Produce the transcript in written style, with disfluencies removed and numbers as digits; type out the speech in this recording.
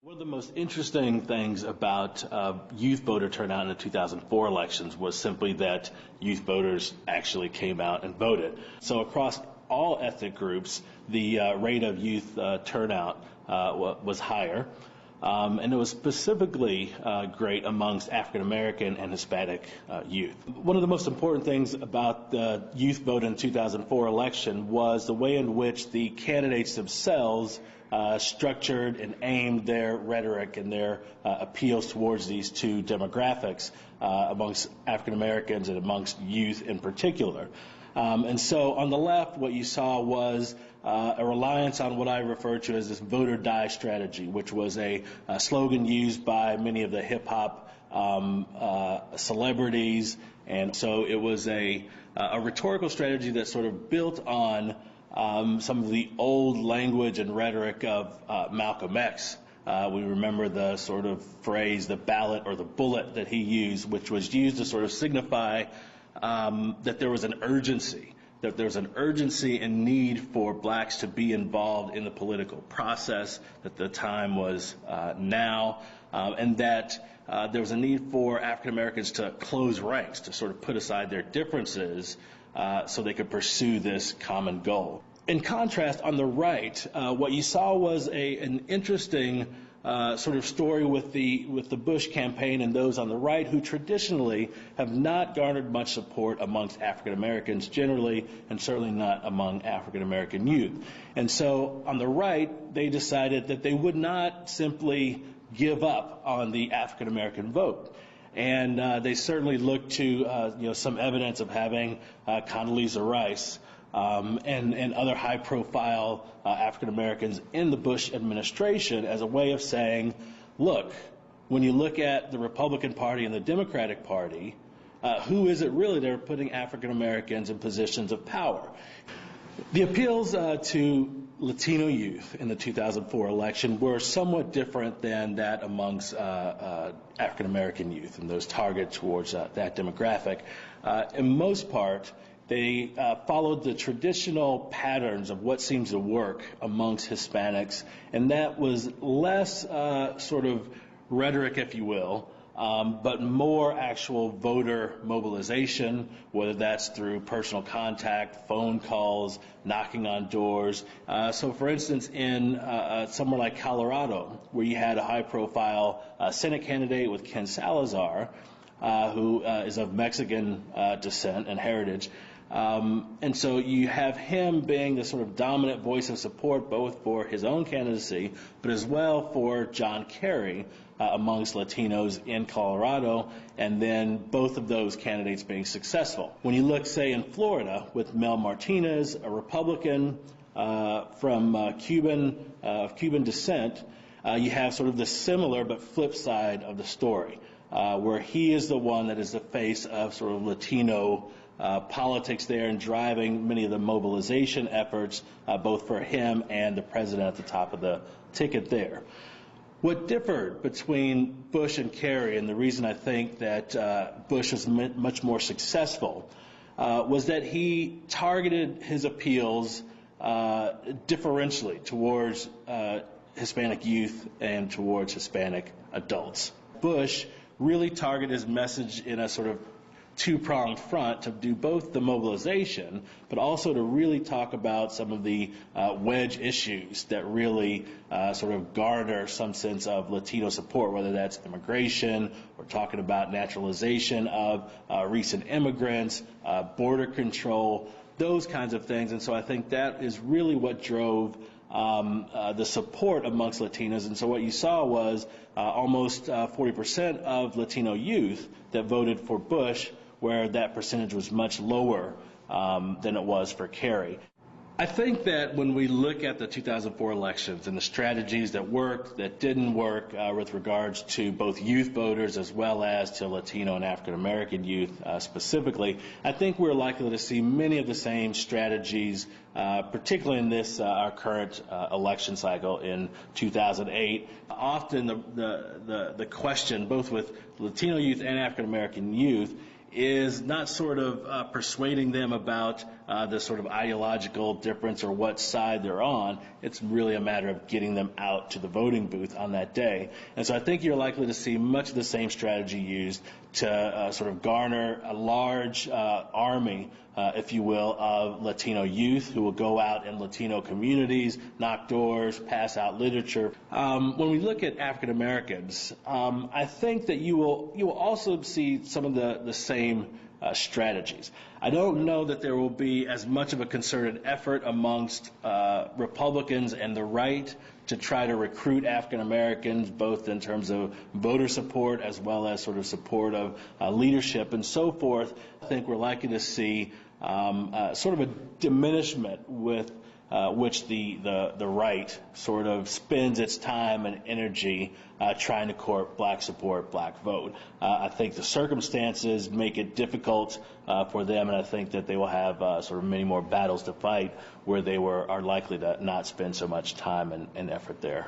One of the most interesting things about youth voter turnout in the 2004 elections was simply that youth voters actually came out and voted. So across all ethnic groups, the rate of youth turnout was higher. And it was specifically great amongst African American and Hispanic youth. One of the most important things about the youth vote in the 2004 election was the way in which the candidates themselves structured and aimed their rhetoric and their appeals towards these two demographics amongst African Americans and amongst youth in particular. And so on the left, what you saw was a reliance on what I refer to as this vote or die strategy, which was a slogan used by many of the hip-hop celebrities. And so it was a rhetorical strategy that sort of built on some of the old language and rhetoric of Malcolm X. We remember the sort of phrase, the ballot or the bullet that he used, which was used to sort of signify that there was an urgency, and need for blacks to be involved in the political process, that the time was now, and that there was a need for African Americans to close ranks, to sort of put aside their differences so they could pursue this common goal. In contrast, on the right, what you saw was an interesting sort of story with the Bush campaign and those on the right who traditionally have not garnered much support amongst African Americans generally, and certainly not among African American youth. And so on the right, they decided that they would not simply give up on the African American vote. And they certainly looked to some evidence of having Condoleezza Rice and other high-profile African Americans in the Bush administration as a way of saying, look, when you look at the Republican Party and the Democratic Party, who is it really that are putting African Americans in positions of power? The appeals to Latino youth in the 2004 election were somewhat different than that amongst African American youth and those targeted towards that demographic. In most part, they followed the traditional patterns of what seems to work amongst Hispanics, and that was less sort of rhetoric, if you will, but more actual voter mobilization, whether that's through personal contact, phone calls, knocking on doors. So, for instance, in somewhere like Colorado, where you had a high-profile Senate candidate with Ken Salazar, who is of Mexican descent and heritage, and so you have him being the sort of dominant voice of support both for his own candidacy, but as well for John Kerry amongst Latinos in Colorado, and then both of those candidates being successful. When you look, say, in Florida with Mel Martinez, a Republican from Cuban descent, you have sort of the similar but flip side of the story, where he is the one that is the face of sort of Latino politics there and driving many of the mobilization efforts, both for him and the president at the top of the ticket there. What differed between Bush and Kerry, and the reason I think that Bush was much more successful, was that he targeted his appeals differentially towards Hispanic youth and towards Hispanic adults. Bush really targeted his message in a sort of two-pronged front to do both the mobilization, but also to really talk about some of the wedge issues that really sort of garner some sense of Latino support, whether that's immigration, we're talking about naturalization of recent immigrants, border control, those kinds of things. And so I think that is really what drove the support amongst Latinos. And so what you saw was almost 40% of Latino youth that voted for Bush, where that percentage was much lower than it was for Kerry. I think that when we look at the 2004 elections and the strategies that worked, that didn't work with regards to both youth voters as well as to Latino and African American youth specifically, I think we're likely to see many of the same strategies, particularly in this our current election cycle in 2008. Often the question, both with Latino youth and African American youth, is not sort of persuading them about the sort of ideological difference or what side they're on. It's really a matter of getting them out to the voting booth on that day. And so I think you're likely to see much of the same strategy used to sort of garner a large army, if you will, of Latino youth who will go out in Latino communities, knock doors, pass out literature. When we look at African Americans, I think that you will also see some of the same strategies. I don't know that there will be as much of a concerted effort amongst Republicans and the right to try to recruit African Americans, both in terms of voter support as well as sort of support of leadership and so forth. I think we're likely to see sort of a diminishment with which the right sort of spends its time and energy trying to court black support, black vote. I think the circumstances make it difficult for them, and I think that they will have sort of many more battles to fight where they are likely to not spend so much time and effort there.